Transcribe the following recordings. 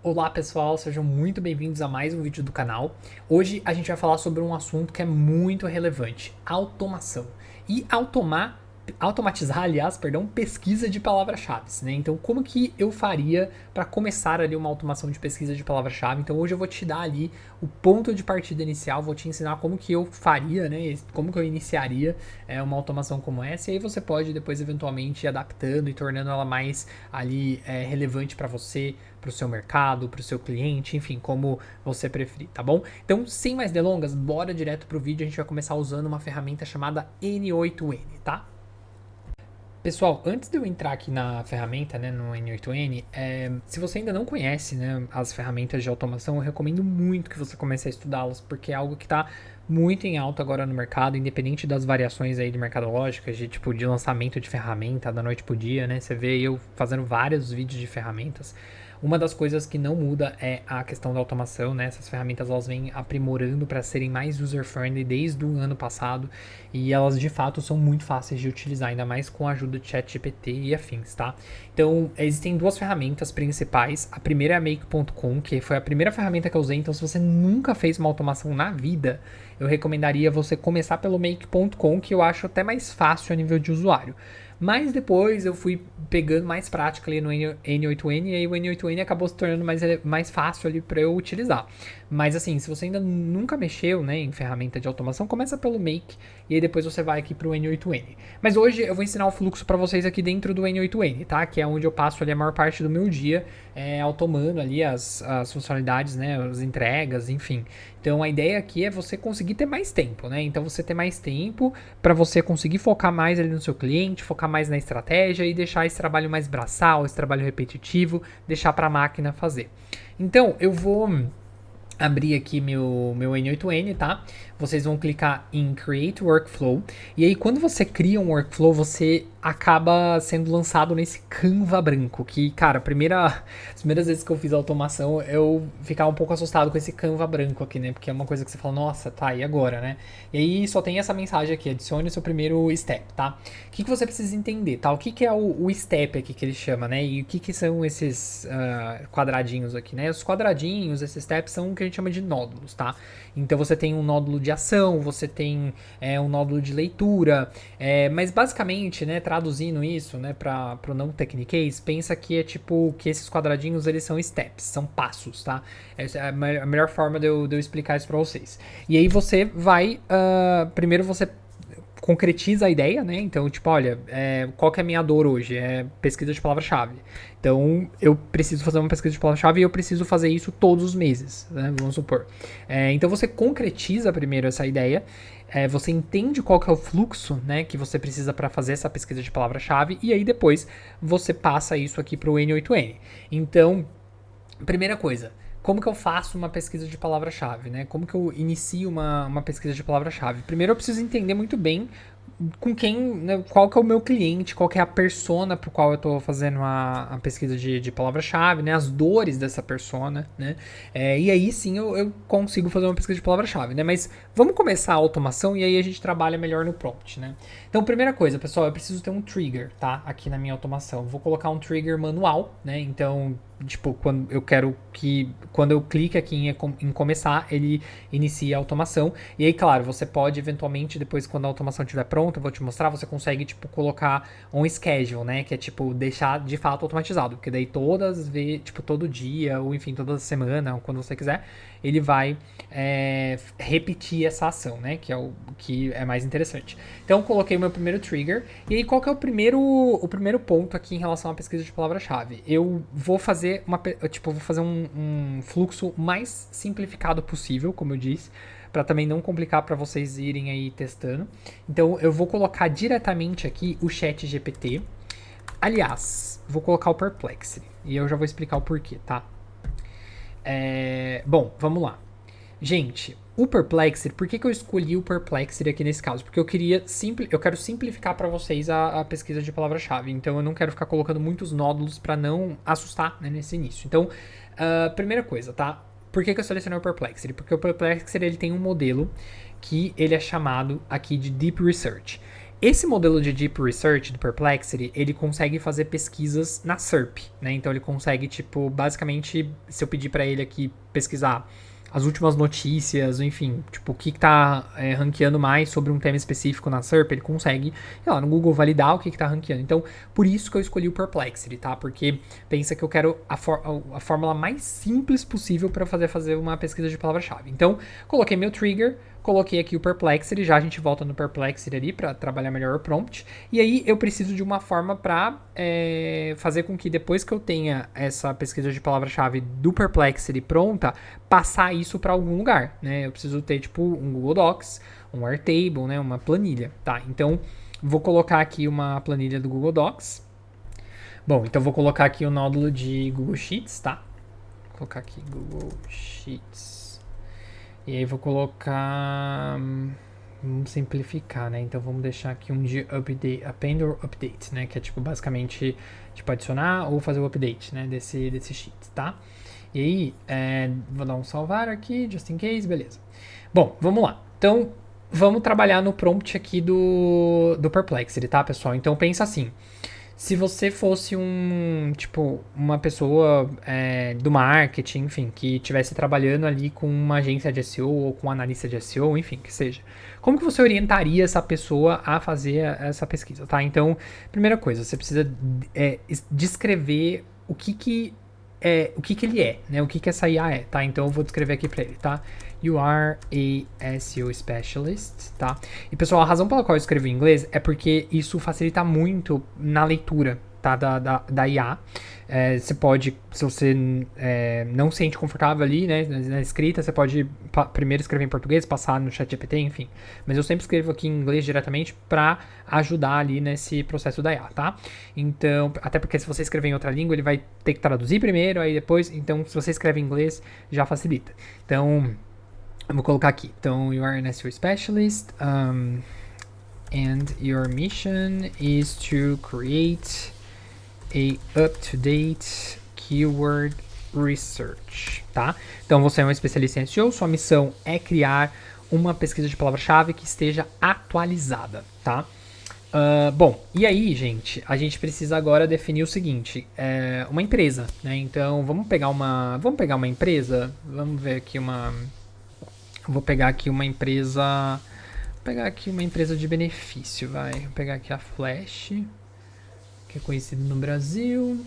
Olá pessoal, sejam muito bem-vindos a mais um vídeo do canal. Hoje a gente vai falar sobre um assunto que é muito relevante, automação. E automatizar, aliás, pesquisa de palavras-chave, né? Então, como que eu faria para começar ali uma automação de pesquisa de palavra-chave? Então, hoje eu vou te dar ali o ponto de partida inicial, vou te ensinar como que eu faria, né? Como que eu iniciaria uma automação como essa, e aí você pode depois eventualmente ir adaptando e tornando ela mais ali relevante para você, para o seu mercado, para o seu cliente, enfim, como você preferir, tá bom? Então, sem mais delongas, bora direto pro vídeo. A gente vai começar usando uma ferramenta chamada N8N, tá? Pessoal, antes de eu entrar aqui na ferramenta, né, no N8N, se você ainda não conhece, né, as ferramentas de automação, eu recomendo muito que você comece a estudá-las, porque é algo que está muito em alta agora no mercado, independente das variações aí de mercadológicas, de tipo de lançamento de ferramenta da noite pro dia, né? Você vê eu fazendo vários vídeos de ferramentas. Uma das coisas que não muda é a questão da automação, né? Essas ferramentas elas vêm aprimorando para serem mais user-friendly desde o ano passado e elas de fato são muito fáceis de utilizar, ainda mais com a ajuda de ChatGPT e afins, tá? Então, existem duas ferramentas principais. A primeira é a Make.com, que foi a primeira ferramenta que eu usei. Então, se você nunca fez uma automação na vida, eu recomendaria você começar pelo Make.com, que eu acho até mais fácil a nível de usuário. Mas depois eu fui pegando mais prática ali no N8N e aí o N8N acabou se tornando mais fácil ali para eu utilizar. Mas assim, se você ainda nunca mexeu, né, em ferramenta de automação, começa pelo Make e aí depois você vai aqui pro N8N. Mas hoje eu vou ensinar o fluxo para vocês aqui dentro do N8N, tá? Que é onde eu passo ali a maior parte do meu dia automando ali as funcionalidades, né, as entregas, enfim. Então a ideia aqui é você conseguir ter mais tempo, né? Então você ter mais tempo para você conseguir focar mais ali no seu cliente, focar mais na estratégia e deixar esse trabalho mais braçal, esse trabalho repetitivo, deixar para a máquina fazer. Então eu vou abrir aqui meu N8N, tá? Vocês vão clicar em Create Workflow. E aí, quando você cria um workflow, você acaba sendo lançado nesse Canva branco. Que, cara, as primeiras vezes que eu fiz a automação, eu ficava um pouco assustado com esse Canva branco aqui, né? Porque é uma coisa que você fala, nossa, tá, e agora, né? E aí só tem essa mensagem aqui, adicione o seu primeiro step, tá? O que você precisa entender, tá? O que é o step aqui que ele chama, né? E o que são esses quadradinhos aqui, né? Os quadradinhos, esses steps, são o que a gente chama de nódulos, tá? Então você tem um nódulo de ação, você tem um nódulo de leitura, mas basicamente, né, traduzindo isso, né, para o não techniquez, pensa que é tipo que esses quadradinhos eles são steps, são passos, tá? Essa é a melhor forma de eu explicar isso para vocês. E aí você vai, primeiro você concretiza a ideia, né? Então, tipo, olha, qual que é a minha dor hoje? É pesquisa de palavra-chave. Então, eu preciso fazer uma pesquisa de palavra-chave e eu preciso fazer isso todos os meses, né? Vamos supor. Então, você concretiza primeiro essa ideia, você entende qual que é o fluxo, né, que você precisa para fazer essa pesquisa de palavra-chave e aí depois você passa isso aqui para o N8N. Então, primeira coisa, como que eu faço uma pesquisa de palavra-chave, né? Como que eu inicio uma pesquisa de palavra-chave? Primeiro eu preciso entender muito bem com quem, né, qual que é o meu cliente, qual que é a persona pro qual eu tô fazendo a pesquisa de palavra-chave, né? As dores dessa persona, né? E aí sim eu consigo fazer uma pesquisa de palavra-chave, né? Mas vamos começar a automação e aí a gente trabalha melhor no prompt, né? Então, primeira coisa, pessoal, eu preciso ter um trigger, tá? Aqui na minha automação. Vou colocar um trigger manual, né? Então, tipo, quando eu clique aqui em começar, ele inicia a automação. E aí, claro, você pode eventualmente, depois quando a automação estiver pronta, eu vou te mostrar, você consegue, tipo, colocar um schedule, né? Que é, tipo, deixar de fato automatizado. Porque daí todo dia, ou enfim, toda semana, ou quando você quiser, ele vai repetir essa ação, né? Que é o que é mais interessante. Então, eu coloquei o meu primeiro trigger. E aí, qual que é o primeiro ponto aqui em relação à pesquisa de palavra-chave? Eu vou fazer um fluxo mais simplificado possível, como eu disse, para também não complicar para vocês irem aí testando. Então, eu vou colocar diretamente aqui o Chat GPT. Aliás, vou colocar o Perplexity. E eu já vou explicar o porquê, tá? Bom, vamos lá. Gente, o Perplexity, por que eu escolhi o Perplexity aqui nesse caso? Porque eu quero simplificar para vocês a pesquisa de palavra-chave. Então eu não quero ficar colocando muitos nódulos para não assustar, né, nesse início. Então, primeira coisa, tá? Por que eu selecionei o Perplexity? Porque o Perplexity ele tem um modelo que ele é chamado aqui de Deep Research. Esse modelo de Deep Research do Perplexity, ele consegue fazer pesquisas na SERP, né? Então ele consegue, tipo, basicamente, se eu pedir para ele aqui pesquisar as últimas notícias, enfim, tipo, o que tá ranqueando mais sobre um tema específico na SERP, ele consegue, sei lá, no Google validar o que tá ranqueando. Então, por isso que eu escolhi o Perplexity, tá? Porque pensa que eu quero a fórmula mais simples possível para fazer uma pesquisa de palavra-chave. Então, coloquei meu trigger, coloquei aqui o Perplexity, já a gente volta no Perplexity ali para trabalhar melhor o prompt. E aí eu preciso de uma forma para fazer com que depois que eu tenha essa pesquisa de palavra-chave do Perplexity pronta, passar isso para algum lugar, né? Eu preciso ter tipo um Google Docs, um Airtable, né? Uma planilha, tá? Então vou colocar aqui uma planilha do Google Docs. Bom, então vou colocar aqui o nódulo de Google Sheets, tá? Vou colocar aqui Google Sheets. E aí vou colocar... Vamos simplificar, né? Então vamos deixar aqui um de update, append or update, né? Que é tipo basicamente tipo adicionar ou fazer o update, né? Desse sheet, tá? E aí, vou dar um salvar aqui, just in case, beleza. Bom, vamos lá. Então, vamos trabalhar no prompt aqui do Perplexity, tá, pessoal? Então pensa assim. Se você fosse uma pessoa do marketing, enfim, que estivesse trabalhando ali com uma agência de SEO ou com um analista de SEO, enfim, que seja. Como que você orientaria essa pessoa a fazer essa pesquisa, tá? Então, primeira coisa, você precisa descrever o que ele é, né? O que essa IA é, tá? Então eu vou descrever aqui pra ele, tá? You are a SEO specialist, tá? E pessoal, a razão pela qual eu escrevi em inglês é porque isso facilita muito na leitura, tá? Da IA. Você pode, se você não se sente confortável ali, né, na escrita, você pode primeiro escrever em português, passar no ChatGPT, enfim. Mas eu sempre escrevo aqui em inglês diretamente para ajudar ali nesse processo da IA, tá? Então, até porque se você escrever em outra língua, ele vai ter que traduzir primeiro, aí depois, então se você escreve em inglês, já facilita. Então, eu vou colocar aqui. Então, you are an SEO specialist, and your mission is to create a up-to-date keyword research, tá? Então, você é um especialista em SEO, sua missão é criar uma pesquisa de palavra-chave que esteja atualizada, tá? Bom, e aí, gente, a gente precisa agora definir o seguinte, uma empresa, né? Então, vamos pegar uma empresa, vamos ver aqui vou pegar aqui uma empresa, de benefício, vai. Vou pegar aqui a Flash, que é conhecido no Brasil,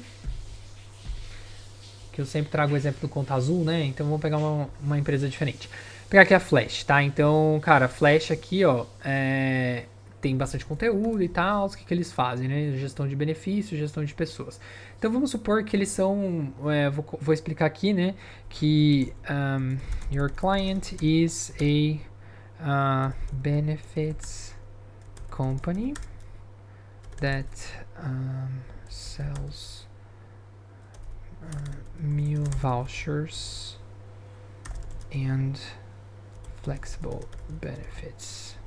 que eu sempre trago o exemplo do Conta Azul, né? Então vamos pegar uma empresa diferente. Vou pegar aqui a Flash, tá? Então, cara, a Flash aqui, ó, tem bastante conteúdo e tal, o que eles fazem, né? Gestão de benefícios, gestão de pessoas. Então vamos supor que eles são, vou explicar aqui, né, que your client is a benefits company that sells meal vouchers and flexible benefits.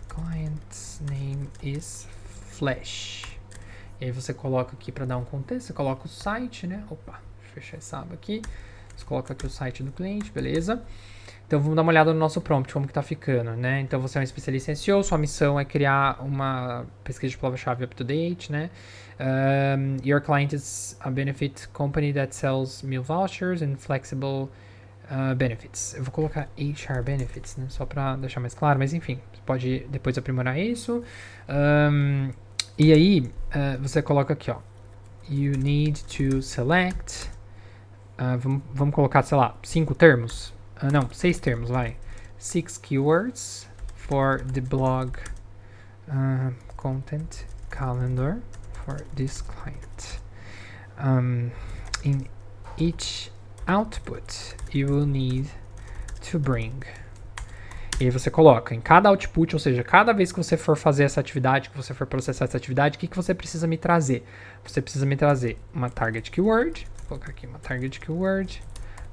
Client's name is Flash. E aí você coloca aqui para dar um contexto, você coloca o site, né? Opa, deixa eu fechar essa aba aqui. Você coloca aqui o site do cliente, beleza? Então vamos dar uma olhada no nosso prompt, como que tá ficando, né? Então você é um especialista em SEO, sua missão é criar uma pesquisa de palavra-chave up-to-date, né? Your client is a benefit company that sells meal vouchers and flexible benefits. Eu vou colocar HR benefits, né? Só para deixar mais claro, mas enfim, você pode depois aprimorar isso. E aí, você coloca aqui, ó. You need to select. Vamos colocar, sei lá, 5 termos. Não, 6 termos, vai. 6 keywords for the blog content calendar for this client. In each output, you will need to bring. E aí você coloca em cada output, ou seja, cada vez que você for fazer essa atividade, que você for processar essa atividade, o que você precisa me trazer? Você precisa me trazer uma target keyword, vou colocar aqui uma target keyword.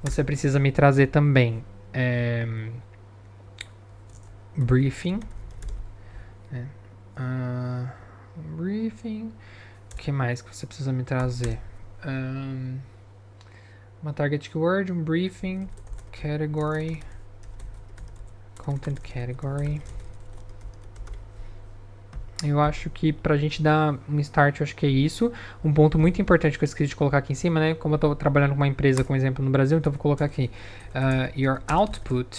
Você precisa me trazer também briefing, né? Briefing. O que mais que você precisa me trazer? Uma target keyword, um briefing, category, content category. Eu acho que pra gente dar um start, eu acho que é isso. Um ponto muito importante que eu esqueci de colocar aqui em cima, né? Como eu tô trabalhando com uma empresa, com exemplo, no Brasil, então eu vou colocar aqui. Your output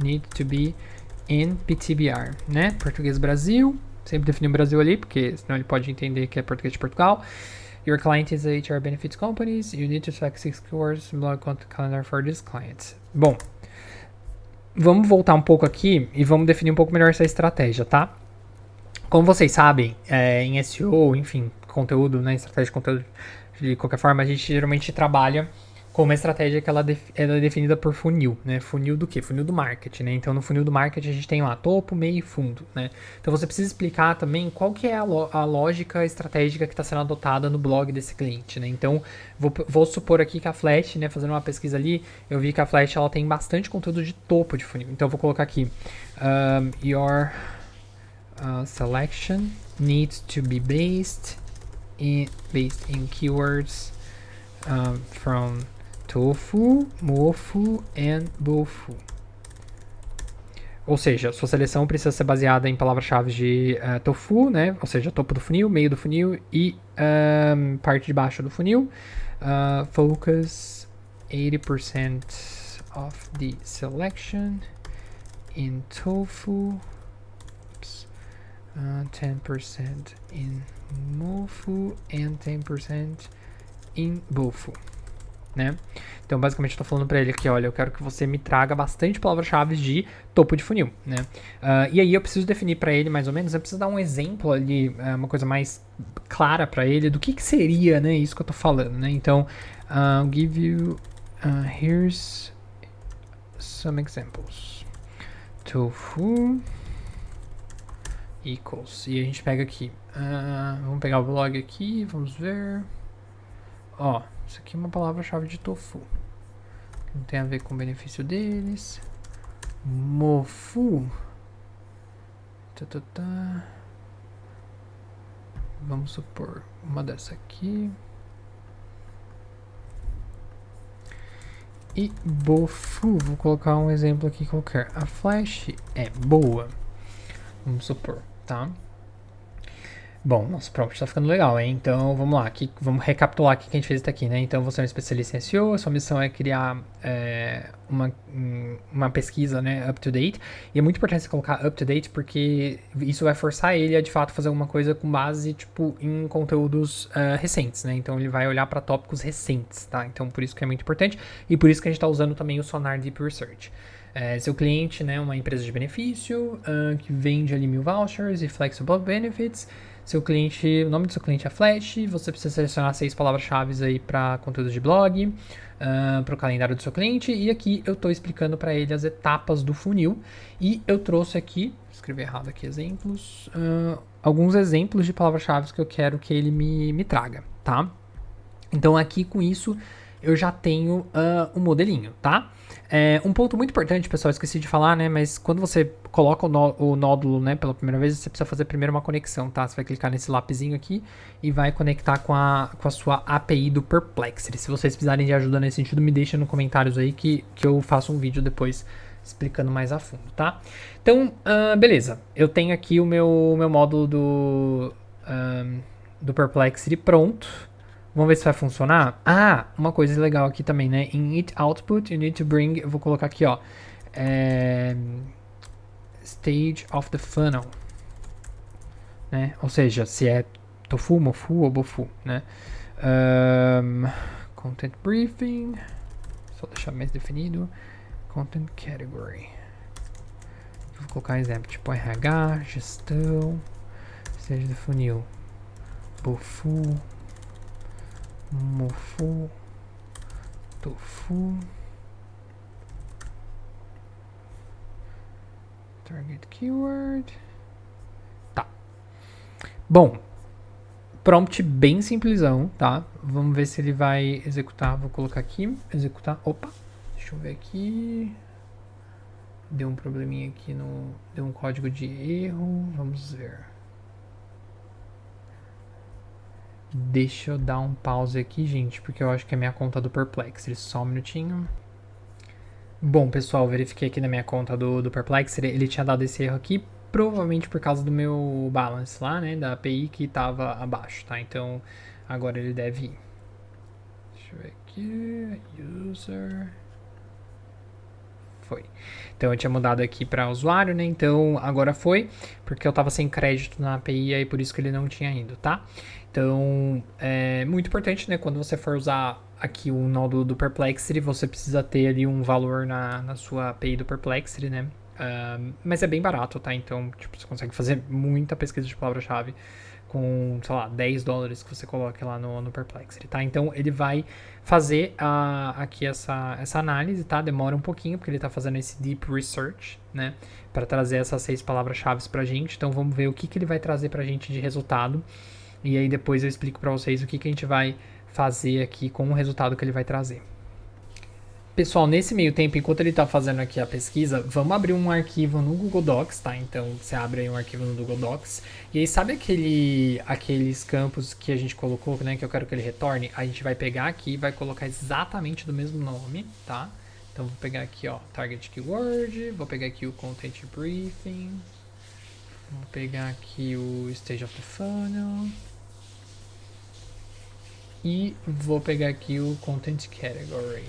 needs to be in PTBR, né? Português Brasil. Sempre definir o Brasil ali, porque senão ele pode entender que é português de Portugal. Your client is a HR benefits companies. You need to select 6 keywords blog content calendar for this client. Bom, vamos voltar um pouco aqui e vamos definir um pouco melhor essa estratégia, tá? Como vocês sabem, em SEO, enfim, conteúdo, né, estratégia de conteúdo, de qualquer forma, a gente geralmente trabalha com uma estratégia que ela é definida por funil, né? Funil do quê? Funil do marketing, né? Então, no funil do marketing, a gente tem lá topo, meio e fundo, né? Então, você precisa explicar também qual que é a lógica estratégica que está sendo adotada no blog desse cliente, né? Então, vou supor aqui que a Flash, né, fazendo uma pesquisa ali, eu vi que a Flash, ela tem bastante conteúdo de topo de funil. Então, eu vou colocar aqui, your selection needs to be based in keywords from tofu, mofu and bofu. Ou seja, sua seleção precisa ser baseada em palavras-chave de tofu, né? Ou seja, topo do funil, meio do funil e parte de baixo do funil. Focus 80% of the selection in tofu. 10% in mofu and 10% in bofu, né? Então, basicamente, eu tô falando para ele aqui, olha, eu quero que você me traga bastante palavras-chave de topo de funil, né? E aí eu preciso definir para ele, mais ou menos, eu preciso dar um exemplo ali, uma coisa mais clara para ele do que seria, né, isso que eu tô falando, né? Então, I'll give you, here's some examples. Tofu equals, e a gente pega aqui, vamos pegar o blog aqui, vamos ver, ó, isso aqui é uma palavra-chave de tofu, não tem a ver com o benefício deles. Mofu, vamos supor uma dessa aqui, e bofu, vou colocar um exemplo aqui qualquer. A Flash é boa, vamos supor, tá? Bom, nosso prompt tá ficando legal, hein? Então, vamos lá. Vamos recapitular aqui o que a gente fez até aqui, né? Então, você é um especialista em SEO, a sua missão é criar uma pesquisa, né, up-to-date. E é muito importante você colocar up-to-date, porque isso vai forçar ele a, de fato, fazer alguma coisa com base, tipo, em conteúdos recentes, né? Então, ele vai olhar para tópicos recentes, tá? Então, por isso que é muito importante. E por isso que a gente tá usando também o Sonar Deep Research. Seu cliente, né, uma empresa de benefício, que vende ali 1000 vouchers e flexible benefits. O nome do seu cliente é Flash, você precisa selecionar 6 palavras-chave aí para conteúdo de blog, para o calendário do seu cliente, e aqui eu estou explicando para ele as etapas do funil, e eu trouxe aqui, escrevi errado aqui, exemplos, alguns exemplos de palavras-chave que eu quero que ele me traga, tá? Então aqui com isso eu já tenho um modelinho, tá? Um ponto muito importante, pessoal, esqueci de falar, né? Mas quando você coloca o nódulo, né, pela primeira vez, você precisa fazer primeiro uma conexão, tá? Você vai clicar nesse lapisinho aqui e vai conectar com a sua API do Perplexity. Se vocês precisarem de ajuda nesse sentido, me deixem nos comentários aí que eu faço um vídeo depois explicando mais a fundo, tá? Então, beleza. Eu tenho aqui o meu módulo do Perplexity pronto. Vamos ver se vai funcionar. Uma coisa legal aqui também, né? In each output, you need to bring... Eu vou colocar aqui, ó. Stage of the funnel. Né? Ou seja, se é tofu, mofu ou bofu, né? Content briefing. Só deixar mais definido. Content category. Vou colocar um exemplo, tipo RH, gestão, stage do funil. Bofu. Mofu, tofu, target keyword, tá. Bom, prompt bem simplesão, tá? Vamos ver se ele vai executar. Vou colocar aqui, executar. Opa, deixa eu ver aqui. Deu um probleminha aqui deu um código de erro. Vamos ver. Deixa eu dar um pause aqui, gente, porque eu acho que é minha conta do Perplexity. Só um minutinho. Bom, pessoal, verifiquei aqui na minha conta do Perplexity. Ele tinha dado esse erro aqui provavelmente por causa do meu balance lá, né, da API que estava abaixo, tá? Então, agora ele deve ir. Deixa eu ver aqui, user... Foi. Então eu tinha mudado aqui para usuário, né? Então agora foi, porque eu tava sem crédito na API e aí por isso que ele não tinha ido, tá? Então é muito importante, né? Quando você for usar aqui o nódulo do Perplexity, você precisa ter ali um valor na sua API do Perplexity, né? Mas é bem barato, tá? Então, tipo, você consegue fazer muita pesquisa de palavra-chave com, sei lá, $10 que você coloca lá no Perplexity, tá? Então, ele vai fazer aqui essa análise, tá? Demora um pouquinho, porque ele tá fazendo esse deep research, né? Para trazer essas 6 palavras-chave pra gente. Então, vamos ver o que ele vai trazer pra gente de resultado. E aí, depois eu explico pra vocês o que a gente vai fazer aqui com o resultado que ele vai trazer. Pessoal, nesse meio tempo, enquanto ele está fazendo aqui a pesquisa, vamos abrir um arquivo no Google Docs, tá? Então, você abre aí um arquivo no Google Docs. E aí, sabe aqueles campos que a gente colocou, né? Que eu quero que ele retorne? A gente vai pegar aqui e vai colocar exatamente do mesmo nome, tá? Então, vou pegar aqui, ó, Target Keyword. Vou pegar aqui o Content Briefing. Vou pegar aqui o Stage of the Funnel. E vou pegar aqui o Content Category.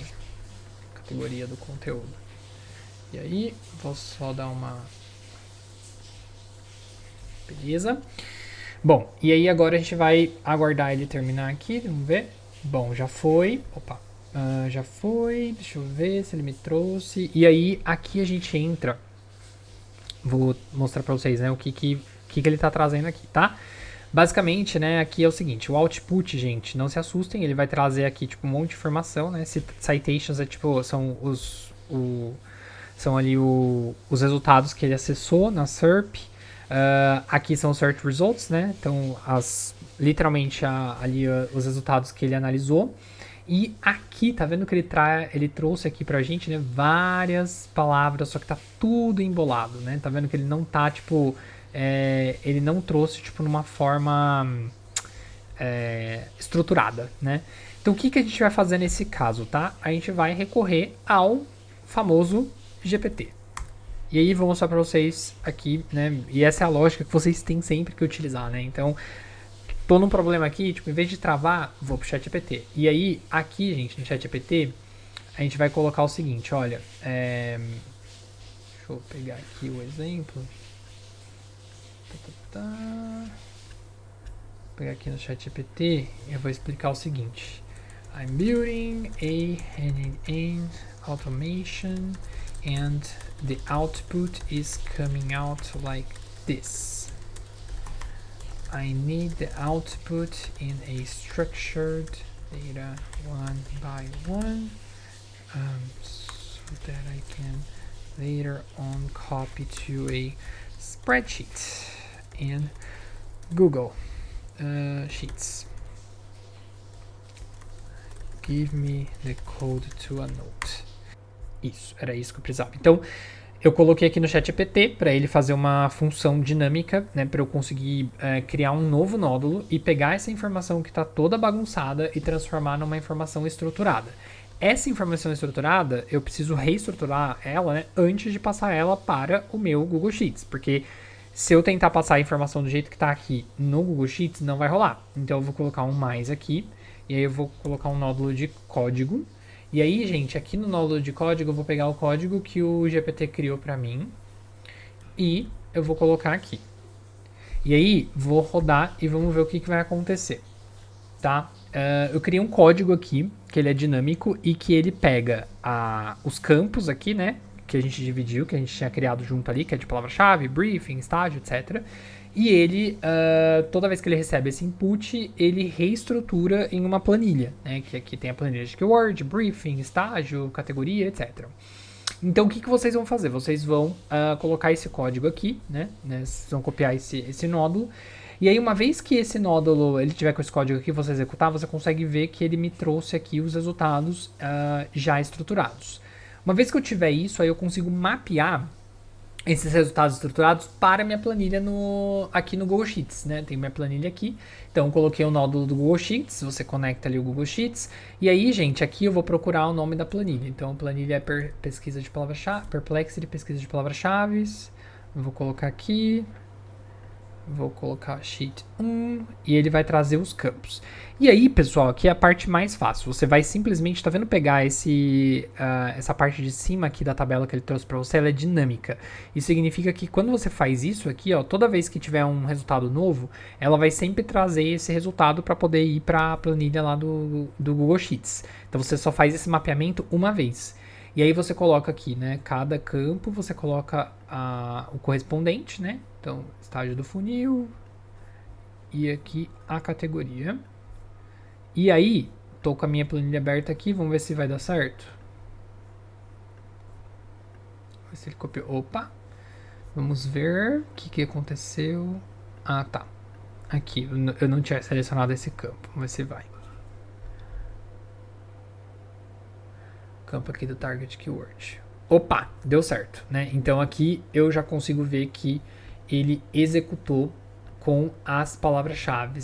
Categoria do conteúdo. E aí, vou só dar uma... Beleza. Bom, e aí agora a gente vai aguardar ele terminar aqui, vamos ver. Bom, já foi. Opa, já foi. Deixa eu ver se ele me trouxe. E aí, aqui a gente entra. Vou mostrar pra vocês, né, o que ele tá trazendo aqui, tá? Basicamente, né, aqui é o seguinte, o output, gente, não se assustem, ele vai trazer aqui, tipo, um monte de informação, né, citations é, tipo, são são ali os resultados que ele acessou na SERP, aqui são os search results, né, então, literalmente, ali os resultados que ele analisou, e aqui, tá vendo que ele trouxe aqui pra gente, né, várias palavras, só que tá tudo embolado, né, tá vendo que ele não tá, tipo... ele não trouxe tipo numa forma estruturada, né? Então o que a gente vai fazer nesse caso, tá? A gente vai recorrer ao famoso GPT. E aí vou mostrar para vocês aqui, né? E essa é a lógica que vocês têm sempre que utilizar, né? Então tô num problema aqui, tipo, em vez de travar, vou pro ChatGPT. E aí aqui, gente, no ChatGPT, a gente vai colocar o seguinte, olha, deixa eu pegar aqui o exemplo. Vou pegar aqui no ChatGPT e eu vou explicar o seguinte. I'm building a end-to-end automation and the output is coming out like this. I need the output in a structured data one by one so that I can later on copy to a spreadsheet and Google Sheets. Give me the code to a note. Isso, era isso que eu precisava. Então, eu coloquei aqui no ChatGPT para ele fazer uma função dinâmica, né, para eu conseguir criar um novo nódulo e pegar essa informação que está toda bagunçada e transformar numa informação estruturada. Essa informação estruturada, eu preciso reestruturar ela, né, antes de passar ela para o meu Google Sheets, porque se eu tentar passar a informação do jeito que está aqui no Google Sheets, não vai rolar. Então eu vou colocar um mais aqui, e aí eu vou colocar um nódulo de código. E aí, gente, aqui no nódulo de código, eu vou pegar o código que o GPT criou para mim, e eu vou colocar aqui. E aí, vou rodar e vamos ver o que vai acontecer, tá? Eu criei um código aqui, que ele é dinâmico, e que ele pega os campos aqui, né? Que a gente dividiu, que a gente tinha criado junto ali, que é de palavra-chave, briefing, estágio, etc. E ele, toda vez que ele recebe esse input, ele reestrutura em uma planilha, né? Que aqui tem a planilha de keyword, briefing, estágio, categoria, etc. Então, o que vocês vão fazer? Vocês vão colocar esse código aqui, né? Vocês vão copiar esse nódulo. E aí, uma vez que esse nódulo, ele tiver com esse código aqui, você executar, você consegue ver que ele me trouxe aqui os resultados já estruturados. Uma vez que eu tiver isso, aí eu consigo mapear esses resultados estruturados para minha planilha aqui no Google Sheets, né? Tem minha planilha aqui, então eu coloquei o nódulo do Google Sheets, você conecta ali o Google Sheets, e aí, gente, aqui eu vou procurar o nome da planilha. Então, a planilha é pesquisa de palavra-chave, Perplexity, pesquisa de palavras-chave, Eu vou colocar aqui. Vou colocar sheet 1 e ele vai trazer os campos. E aí, pessoal, aqui é a parte mais fácil. Você vai simplesmente, tá vendo, pegar essa parte de cima aqui da tabela que ele trouxe para você, ela é dinâmica. Isso significa que quando você faz isso aqui, ó, toda vez que tiver um resultado novo, ela vai sempre trazer esse resultado para poder ir para a planilha lá do Google Sheets. Então você só faz esse mapeamento uma vez. E aí você coloca aqui, né, cada campo você coloca o correspondente, né? Então, estágio do funil e aqui a categoria. E aí, tô com a minha planilha aberta aqui, vamos ver se vai dar certo. Vamos ver se ele copiou. Opa! Vamos ver o que aconteceu. Ah, tá. Aqui, eu não tinha selecionado esse campo. Vamos ver se vai. Campo aqui do Target Keyword. Opa, deu certo, né? Então aqui eu já consigo ver que ele executou com as palavras-chave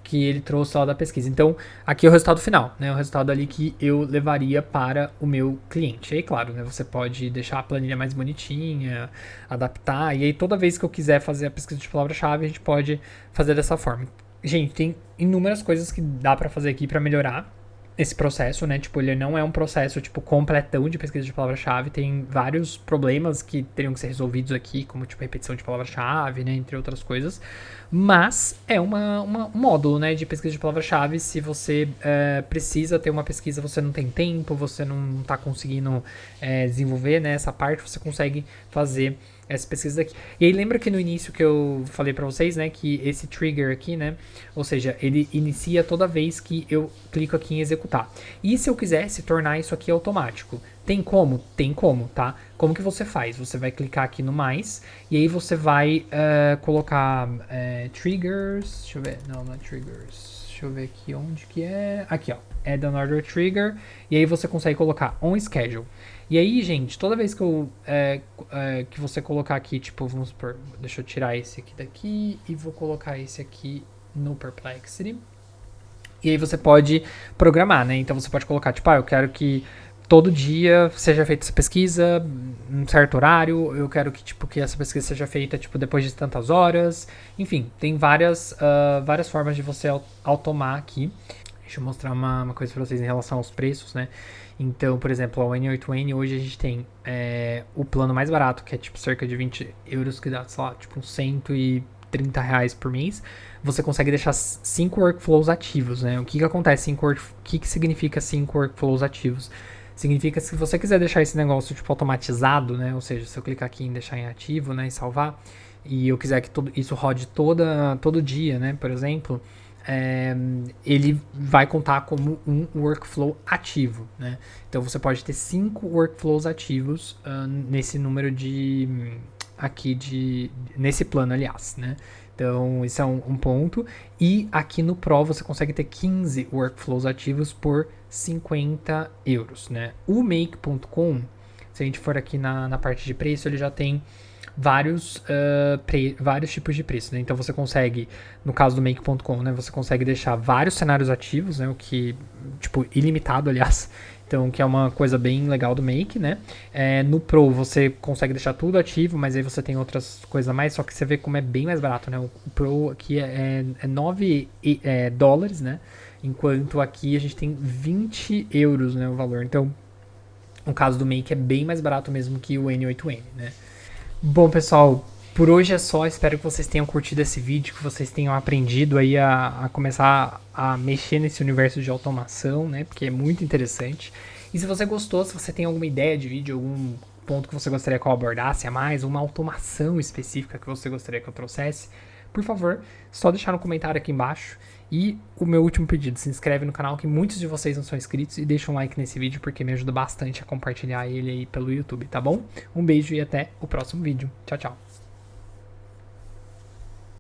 que ele trouxe lá da pesquisa. Então, aqui é o resultado final, né? O resultado ali que eu levaria para o meu cliente. E aí, claro, né? Você pode deixar a planilha mais bonitinha, adaptar, e aí toda vez que eu quiser fazer a pesquisa de palavra-chave, a gente pode fazer dessa forma. Gente, tem inúmeras coisas que dá para fazer aqui para melhorar esse processo, né? Tipo, ele não é um processo, tipo, completão de pesquisa de palavra-chave. Tem vários problemas que teriam que ser resolvidos aqui, como, tipo, repetição de palavra-chave, né? Entre outras coisas. Mas é um módulo, né? De pesquisa de palavra-chave. Se você precisa ter uma pesquisa, você não tem tempo, você não tá conseguindo desenvolver, né? Essa parte, você consegue fazer essa pesquisa aqui. E aí lembra que no início que eu falei pra vocês, né, que esse trigger aqui, né, ou seja, ele inicia toda vez que eu clico aqui em executar. E se eu quisesse tornar isso aqui automático? Tem como? Tem como, tá? Como que você faz? Você vai clicar aqui no mais, e aí você vai colocar triggers, deixa eu ver, não é triggers, deixa eu ver aqui onde que é, aqui ó, add another trigger, e aí você consegue colocar on schedule. E aí, gente, toda vez que que você colocar aqui, tipo, vamos supor, deixa eu tirar esse aqui daqui e vou colocar esse aqui no Perplexity. E aí você pode programar, né? Então você pode colocar, tipo, eu quero que todo dia seja feita essa pesquisa, em um certo horário, eu quero que, tipo, que essa pesquisa seja feita, tipo, depois de tantas horas. Enfim, tem várias formas de você automar aqui. Deixa eu mostrar uma coisa pra vocês em relação aos preços, né? Então, por exemplo, o N8N, hoje a gente tem o plano mais barato, que é tipo cerca de 20 euros, que dá, sei lá, tipo uns 130 reais por mês. Você consegue deixar 5 workflows ativos, né? O que acontece? O que significa 5 workflows ativos? Significa que se você quiser deixar esse negócio tipo automatizado, né? Ou seja, se eu clicar aqui em deixar em ativo, né, e salvar, e eu quiser que isso rode todo dia, né, por exemplo, ele vai contar como um workflow ativo, né? Então você pode ter 5 workflows ativos nesse número nesse plano, aliás, né? Então isso é um ponto. E aqui no Pro você consegue ter 15 workflows ativos por 50 euros, né? O Make.com, se a gente for aqui na parte de preço, ele já tem vários tipos de preço, né? Então você consegue, no caso do Make.com, né, você consegue deixar vários cenários ativos, né, o que, tipo, ilimitado, aliás, então, que é uma coisa bem legal do Make, né? No Pro você consegue deixar tudo ativo, mas aí você tem outras coisas a mais, só que você vê como é bem mais barato, né? O Pro aqui é 9 dólares, né? Enquanto aqui a gente tem 20 euros, né, o valor. Então, no caso do Make é bem mais barato mesmo que o N8N, né? Bom, pessoal, por hoje é só. Espero que vocês tenham curtido esse vídeo, que vocês tenham aprendido aí a começar a mexer nesse universo de automação, né? Porque é muito interessante. E se você gostou, se você tem alguma ideia de vídeo, algum ponto que você gostaria que eu abordasse a mais, uma automação específica que você gostaria que eu trouxesse, por favor, só deixar no comentário aqui embaixo. E o meu último pedido, se inscreve no canal, que muitos de vocês não são inscritos, e deixa um like nesse vídeo, porque me ajuda bastante a compartilhar ele aí pelo YouTube, tá bom? Um beijo e até o próximo vídeo. Tchau, tchau.